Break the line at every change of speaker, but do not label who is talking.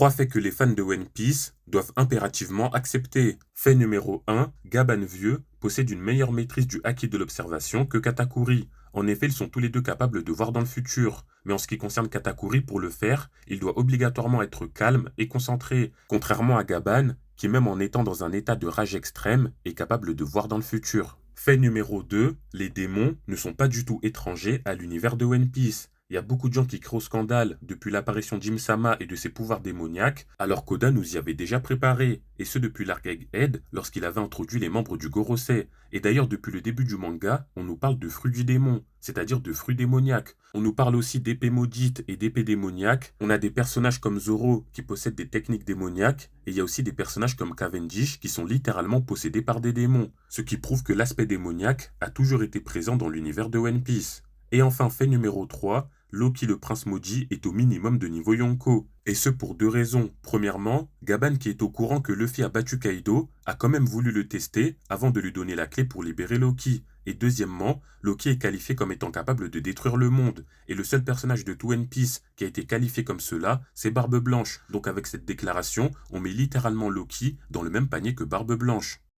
3 faits que les fans de One Piece doivent impérativement accepter. Fait numéro 1, Gaban vieux possède une meilleure maîtrise du haki de l'observation que Katakuri. En effet, ils sont tous les deux capables de voir dans le futur. Mais en ce qui concerne Katakuri, pour le faire, il doit obligatoirement être calme et concentré, contrairement à Gaban, qui même en étant dans un état de rage extrême, est capable de voir dans le futur. Fait numéro 2, les démons ne sont pas du tout étrangers à l'univers de One Piece. Il y a beaucoup de gens qui crient au scandale depuis l'apparition d'Im-sama et de ses pouvoirs démoniaques, alors qu'Oda nous y avait déjà préparé, et ce depuis l'arc Egghead, lorsqu'il avait introduit les membres du Gorosei. Et d'ailleurs, depuis le début du manga, on nous parle de fruits du démon, c'est-à-dire de fruits démoniaques. On nous parle aussi d'épées maudites et d'épées démoniaques. On a des personnages comme Zoro qui possèdent des techniques démoniaques, et il y a aussi des personnages comme Cavendish qui sont littéralement possédés par des démons, ce qui prouve que l'aspect démoniaque a toujours été présent dans l'univers de One Piece. Et enfin, fait numéro 3, Loki le prince maudit est au minimum de niveau Yonko. Et ce pour 2 raisons. Premièrement, Gaban qui est au courant que Luffy a battu Kaido, a quand même voulu le tester avant de lui donner la clé pour libérer Loki. Et deuxièmement, Loki est qualifié comme étant capable de détruire le monde. Et le seul personnage de tout One Piece qui a été qualifié comme cela, c'est Barbe Blanche. Donc avec cette déclaration, on met littéralement Loki dans le même panier que Barbe Blanche.